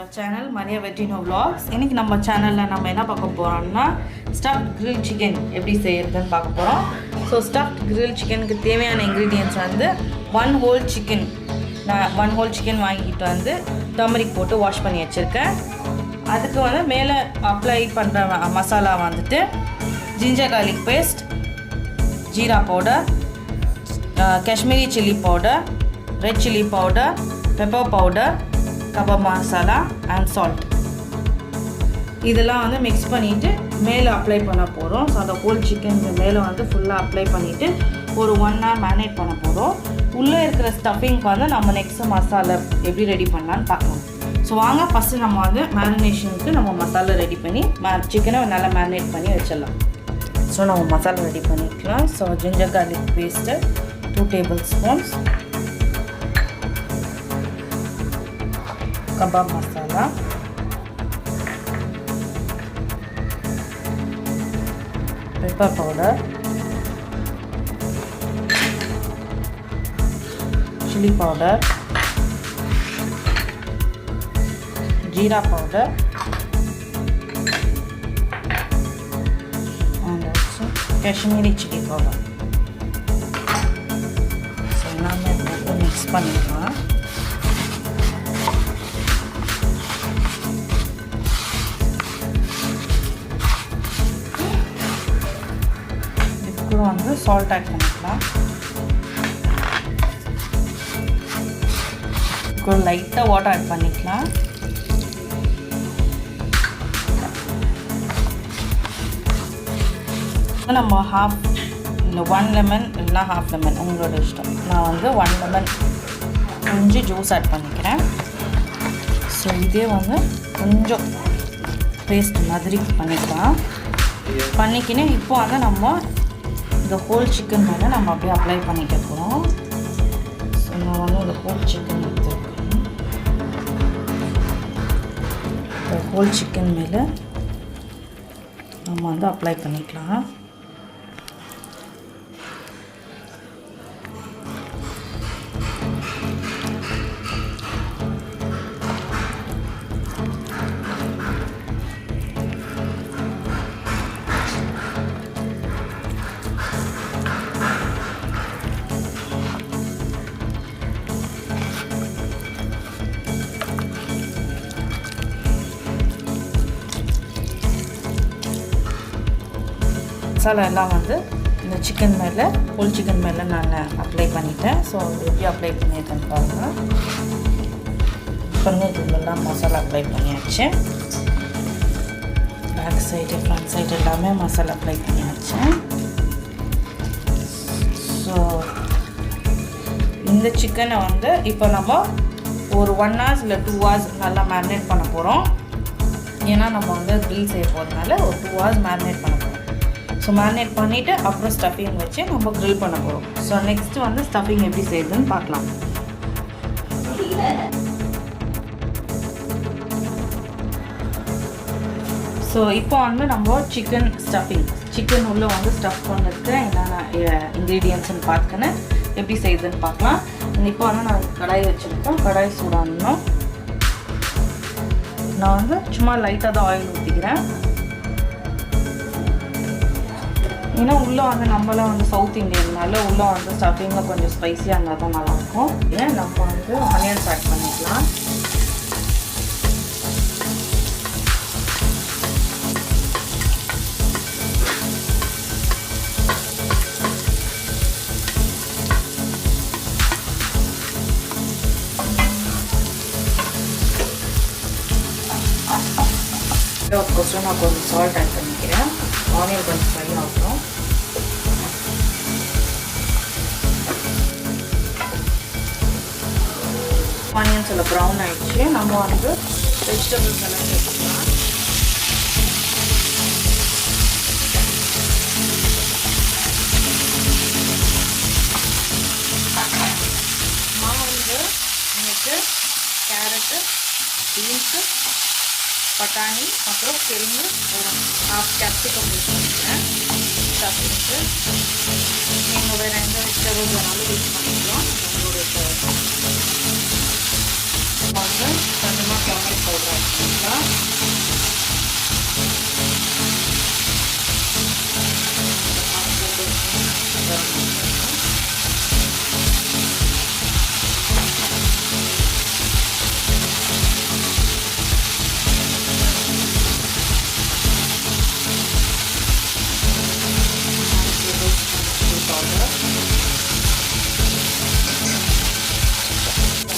our channel Maria Vettino Vlogs. இன்னைக்கு நம்ம சேனல்ல நம்ம என்ன பார்க்க போறோம்னா stuffed grilled chicken எப்படி செய்யறதுன்னு பார்க்க போறோம். So stuffed grilled chickenக்கு தேவையான ingredients வந்து one whole chicken. நான் one whole chicken வாங்கிட்டு வந்து turmeric போட்டு வாஷ் பண்ணி வச்சிருக்கேன். அதுக்கு வந்து மேல அப்ளை பண்ற மசாலா வந்துட்டு ginger garlic paste, jeera powder, Kashmiri chili powder, red chili powder, pepper powder, kebab masala and salt. இதெல்லாம் வந்து mix பண்ணிட்டு மேல அப்ளை பண்ண போறோம். சோ அந்த whole chicken மேல வந்து ஃபுல்லா அப்ளை பண்ணிட்டு ஒரு 1 hour marinate பண்ண போறோம். உள்ள இருக்கிற ஸ்டஃபிங் வந்து நம்ம நெக்ஸ்ட் மசாலா எப்படி ரெடி பண்ணலாம்னு பார்க்கலாம். சோ வாங்க ஃபர்ஸ்ட் நம்ம வந்து மேரினேஷனுக்கு நம்ம மசாலா ரெடி பண்ணி chicken-ஐ நல்லா marinate பண்ணி வெச்சிடலாம். சோ நம்ம மசாலா ரெடி பண்ணிக்கலாம். So ginger garlic paste 2 tablespoons, kebab masala, pepper powder, chili powder, jeera powder, and also Kashmiri chili powder. So now mix பண்ணிக்கலாம். வந்து salt add பண்ணிக்கலாம். கொஞ்சம் லைட்டா வாட்டர் ஆட் பண்ணிக்கலாம். நம்ம half இல்ல 1 லெமன் இல்ல half லெமன் உங்களோட இஷ்டம். நான் வந்து 1 லெமன் கொஞ்சம் ஜூஸ் ஆட் பண்ணிக்கிறேன். சோ இதே வந்து கொஞ்சம் பேஸ்ட் மாதிரி பண்ணிக்கலாம். பண்ணிக்கினே இப்போ வந்து நம்ம the whole chicken மேல நம்ம அப்படியே அப்ளை பண்ணிக்க போறோம். சோ நான் வந்து the whole chicken எடுத்துக்கிறேன். the whole chicken மேல நம்ம வந்து அப்ளை பண்ணிக்கலாம். மசாலா எல்லாம் வந்து இந்த சிக்கன் மேலே ஹோல் சிக்கன் மேலே நான் அப்ளை பண்ணிட்டேன். ஸோ எப்படி அப்ளை பண்ணியிருக்கேன்னு பாருங்கள். பண்ணதுலாம் மசாலா அப்ளை பண்ணியாச்சு. பேக் சைடு ஃப்ரண்ட் சைடு எல்லாமே மசாலா அப்ளை பண்ணியாச்சு. ஸோ இந்த சிக்கனை வந்து இப்போ நம்ம ஒரு 1 hours இல்லை 2 hours நல்லா மேரினேட் பண்ண போகிறோம். ஏன்னா நம்ம வந்து க்ரில் செய்ய போகிறதுனால ஒரு 2 hours மேரினேட் பண்ண போகிறோம். ஸோ மேரினேட் பண்ணிவிட்டு அப்புறம் ஸ்டஃபிங் வச்சு நம்ம க்ரில் பண்ண போகிறோம். ஸோ நெக்ஸ்ட்டு வந்து ஸ்டஃபிங் எப்படி செய்யுதுன்னு பார்க்கலாம். ஸோ இப்போ வந்து நம்ம சிக்கன் ஸ்டஃபிங் சிக்கன் உள்ளே வந்து ஸ்டஃப் பண்ணுறதுக்கு என்னென்ன இன்க்ரீடியன்ட்ஸ்ன்னு பார்த்துன்னு எப்படி செய்யுதுன்னு பார்க்கலாம். இப்போ வந்து நான் கடாய் வச்சுருக்கேன். கடாய் சூடானோம். நான் வந்து சும்மா லைட்டாக தான் ஆயில் ஊற்றிக்கிறேன். ஏன்னா உள்ளே வந்து நம்மளாம் வந்து சவுத் இண்டியன்னால உள்ளே வந்து ஸ்டஃபிங்கில் கொஞ்சம் ஸ்பைஸியாக இருந்தால் தான் நல்லாயிருக்கும். ஏன் நம்ம வந்து ஆனியன்ஸ் ஆட் பண்ணிக்கலாம். அதுக்கோசரம் நான் கொஞ்சம் சால்ட் ஆட் பண்ணிக்கிறேன். ஆனியன் கொஞ்சம் ஃப்ரை ஆகட்டும். ஆனியன்ஸ் எல்லாம் ப்ரௌன் ஆகிடுச்சு. நம்ம வந்து வெஜிடபிள்ஸ் எல்லாம் சேர்த்துக்கலாம். நான் வந்து இன்னைக்கு கேரட்டு, பீன்ஸு, பட்டாணி அப்புறம் கிழங்கு ஒரு half capsicum யூஸ் பண்ணிக்கிறேன். ஸ்டஃபிங்க்கு நீங்கள் வேறு எந்த வெஜிடபிள்ஸ் வேணாலும் யூஸ் பண்ணிக்கலாம். உங்களோட வந்து கொஞ்சமாக டர்மரிக் பவுடர்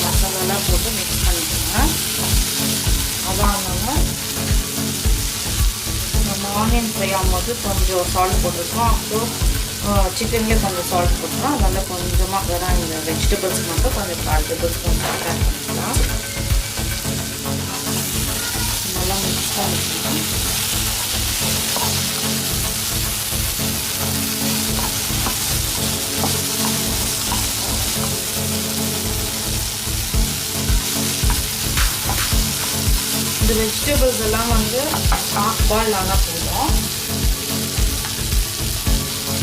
மசாலாலாம் போட்டு மிக்ஸ் பண்ணிக்கலாம். அதான் நம்ம ஆனியன் ஃப்ரை ஆகும்போது கொஞ்சம் சால்ட் போட்டிருக்கோம். அப்புறம் சிக்கன்லேயே கொஞ்சம் சால்ட் போட்டுருக்கோம். அதனால் கொஞ்சமாக வெறும் இந்த வெஜிடபிள்ஸ் மட்டும் கொஞ்சம் 4 டேபிள் ஸ்பூன் ஆட் பண்ணிக்கலாம். நல்லா மிக்ஸ் பண்ணிக்கலாம். இந்த வெஜிடபிள்ஸ் எல்லாம் வந்து ஹாஃப் பாயில் ஆனால் போதும்.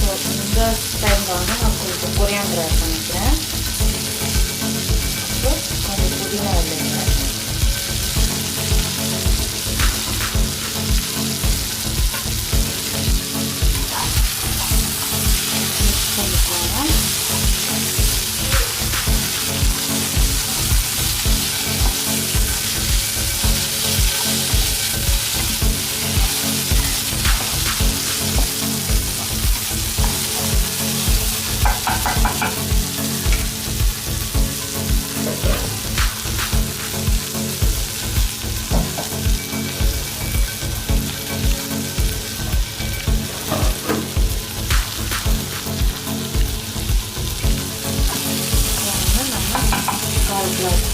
ஸோ இந்த டைமில் வந்து நான் கொஞ்சம் கொரியாண்டர் ஆட் பண்ணிக்கிறேன். அப்புறம் கொஞ்சம் புதினா இல்லைங்க. மிக்ஸ் பண்ணிக்கலாம்.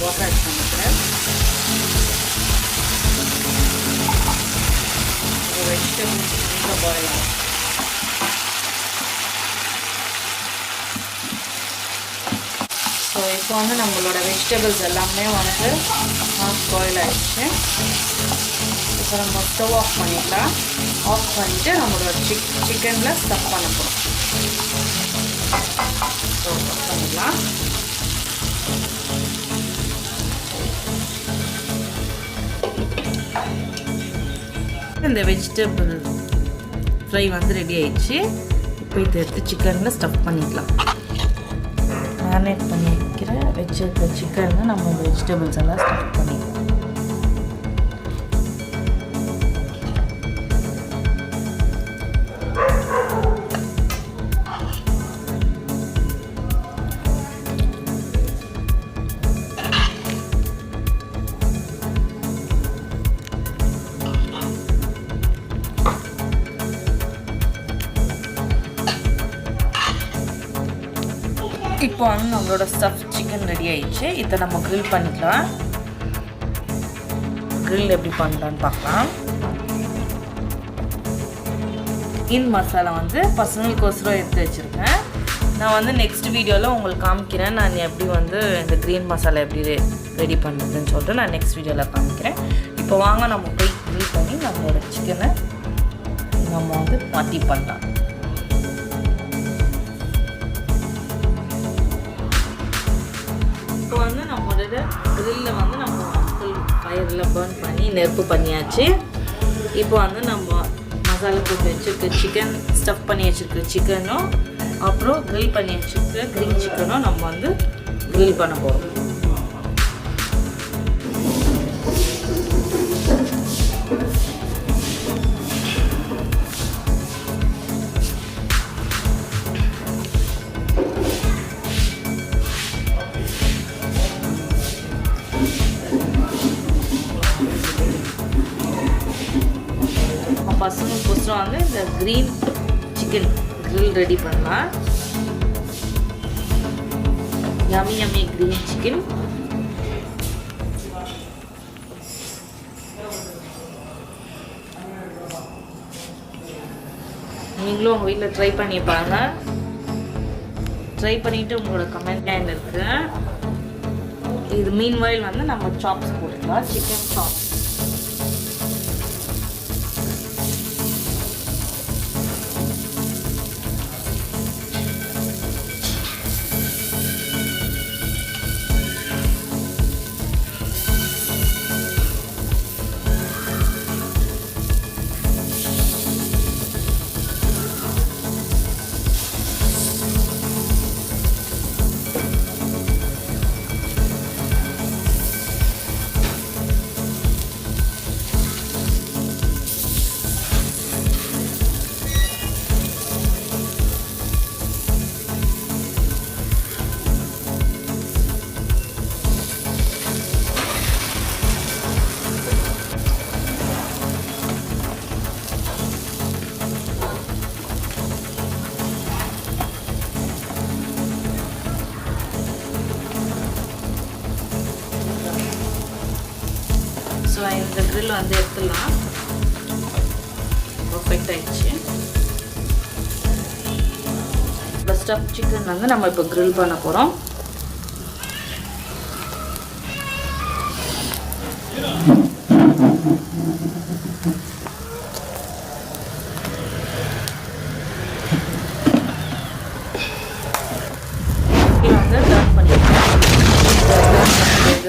வாட்டர் ஆட் பண்ணிக்கிறேன். வெஜிடபிள்ஸ் நல்லா பாயில் ஆகும். ஸோ இப்போ வந்து நம்மளோட வெஜிடபிள்ஸ் எல்லாமே வந்து ஹாஃப் பாயில் ஆகிடுச்சு. இப்போ நம்ம ஸ்டவ் ஆஃப் பண்ணிக்கலாம். ஆஃப் பண்ணிவிட்டு நம்மளோட சிக்கனில் ஸ்டஃப் பண்ண போகிறோம். ஸோ ஸ்டஃப் பண்ணிடலாம். இந்த வெஜிடபிள் ஃப்ரை வந்து ரெடி ஆயிடுச்சு. இப்போ இதை எடுத்து சிக்கனில் ஸ்டஃப் பண்ணிக்கலாம். மேரினேட் பண்ணி வைக்கிற வச்சிருக்க சிக்கனில் நம்ம வெஜிடபிள்ஸ் எல்லாம் ஸ்டஃப் பண்ணிக்கலாம். இப்போ வந்து நம்மளோட ஸ்டஃப் சிக்கன் ரெடி ஆயிடுச்சு. இதை நம்ம கிரில் பண்ணிக்கலாம். கிரில் எப்படி பண்ணலான்னு பார்க்கலாம். மசாலா வந்து பசங்களுக்கோசரம் எடுத்து வச்சுருக்கேன். நான் வந்து நெக்ஸ்ட் வீடியோவில் உங்களுக்கு காமிக்கிறேன். நான் எப்படி வந்து இந்த க்ரீன் மசாலா எப்படி ரெடி பண்ணுறதுன்னு சொல்லிட்டு நான் நெக்ஸ்ட் வீடியோவில் காமிக்கிறேன். இப்போ வாங்க நம்ம போய் கிரில் பண்ணி நம்மளோட சிக்கனை நம்ம வந்து மாட்டி பண்ணலாம். இப்போ வந்து நம்மளோட கிரில்ல வந்து நம்ம ஃபுல் ஃபயரில் பர்ன் பண்ணி நெருப்பு பண்ணியாச்சு. இப்போ வந்து நம்ம மசாலா போட்டு வச்சுருக்க சிக்கன், ஸ்டஃப் பண்ணி வச்சுருக்க சிக்கனும் அப்புறம் கிரில் பண்ணி வச்சுருக்க க்ரீன் சிக்கனும் நம்ம வந்து கிரில் பண்ண போகிறோம். பசங்களுக்கோசரம் வந்து இந்த க்ரீன் சிக்கன் கிரில் ரெடி பண்ணலாம். Yummy yummy green chicken. நீங்களும் உங்கள் வீட்டில் ட்ரை பண்ணி பாருங்க. ட்ரை பண்ணிவிட்டு உங்களோட கமெண்ட் லைன் இருக்கு. இது மீன்வைல் வந்து நம்ம சாப்ஸ் போட்டுக்கலாம். Chicken chops. grill வந்து எடுத்துடலாம். பர்ஃபெக்ட் ஆயிடுச்சு. இப்போ ஸ்டஃப் சிக்கன் வந்து நம்ம இப்போ grill பண்ண போகிறோம்.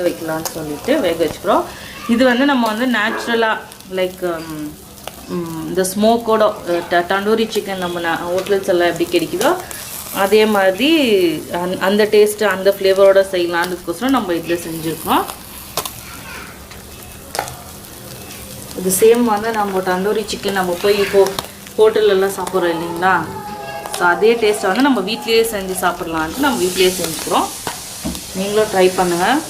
வைக்கலாம்னு சொல்லிட்டு வேக வச்சுக்கிறோம். இது வந்து நம்ம வந்து நேச்சுரலாக லைக் இந்த ஸ்மோக்கோட தண்டூரி சிக்கன் நம்ம ஹோட்டல்ஸ் எல்லாம் எப்படி கிடைக்குதோ அதே மாதிரி அந்த டேஸ்ட்டு அந்த ஃப்ளேவரோட செய்யலான்றதுக்கோசரம் நம்ம இதில் செஞ்சுருக்கோம். இது சேம் வந்து நம்ம தண்டூரி சிக்கன் நம்ம போய் இப்போது ஹோட்டல்லலாம் சாப்பிட்றோம் இல்லைங்களா, ஸோ அதே டேஸ்ட்டை வந்து நம்ம வீட்லேயே செஞ்சு சாப்பிட்லான்ட்டு நம்ம வீட்லேயே செஞ்சுக்கிறோம். நீங்களும் ட்ரை பண்ணுங்கள்.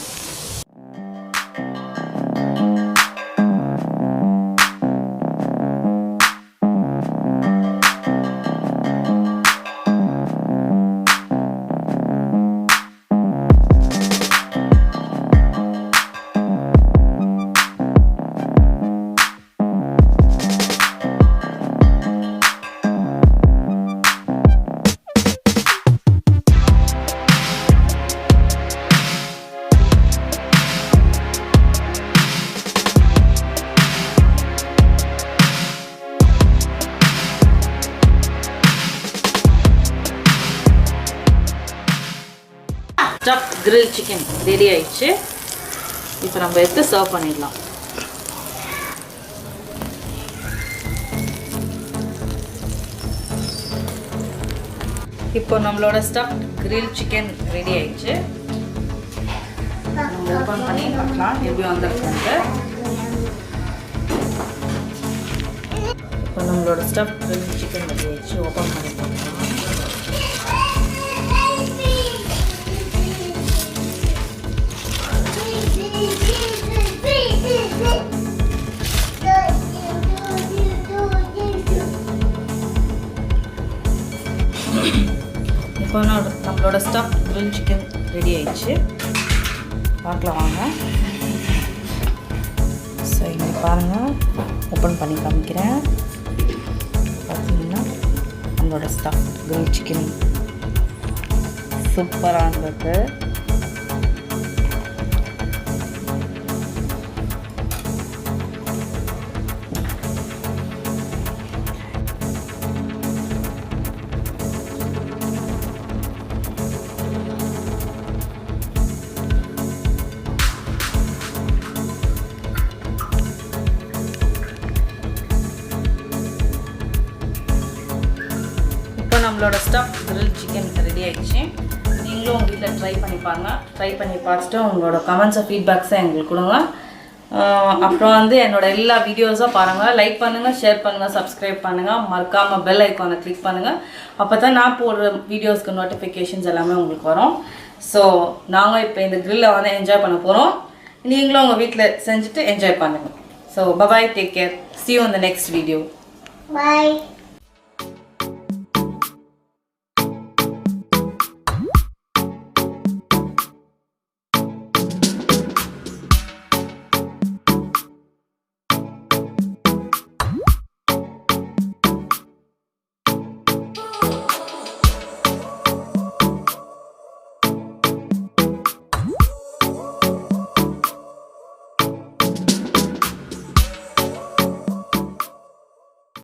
ஸ்டஃப்ட் கிரில் சிக்கன் ரெடி ஆயிடுச்சு. இப்போ நம்ம எடுத்து சர்வ் பண்ணிடலாம். இப்போ நம்மளோட ஸ்டஃப்ட் கிரில் சிக்கன் ரெடி ஆயிடுச்சு. நம்ம ஓப்பன் பண்ணி பார்க்கலாம் எப்படி வந்திருக்கு. இப்போ நம்மளோட ஸ்டஃப்ட் கிரில் சிக்கன் ரெடி ஆயிடுச்சு. ஓப்பன் பண்ணி பார்க்கலாம். இப்போ நம்மளோட ஸ்டஃப் கிரில் சிக்கன் ரெடி ஆயிடுச்சு. பார்க்கலாம் வாங்க. ஸோ இங்கே பாருங்கள், ஓப்பன் பண்ணி காமிக்கிறேன். பார்த்தீங்கன்னா நம்மளோட ஸ்டஃப் கிரில் சிக்கன் சூப்பராக இருந்தது. நம்மளோட ஸ்டஃப் கிரில் சிக்கன் ரெடி ஆயிடுச்சு. நீங்களும் உங்கள் வீட்டில் ட்ரை பண்ணி பாருங்கள். ட்ரை பண்ணி பார்த்துட்டு உங்களோட கமெண்ட்ஸை ஃபீட்பேக்ஸை எங்களுக்கு கொடுங்க. அப்புறம் வந்து என்னோடய எல்லா வீடியோஸும் பாருங்கள். லைக் பண்ணுங்கள், ஷேர் பண்ணுங்கள், சப்ஸ்கிரைப் பண்ணுங்கள். மறக்காமல் பெல் ஐக்கானை கிளிக் பண்ணுங்கள். அப்போ தான் நான் போடுற வீடியோஸ்க்கு நோட்டிஃபிகேஷன்ஸ் எல்லாமே உங்களுக்கு வரும். ஸோ நாங்கள் இப்போ இந்த கிரில்லை வந்து என்ஜாய் பண்ண போகிறோம். நீங்களும் உங்கள் வீட்டில் செஞ்சுட்டு என்ஜாய் பண்ணுங்கள். So bye bye, take care, see you in the next video. Bye.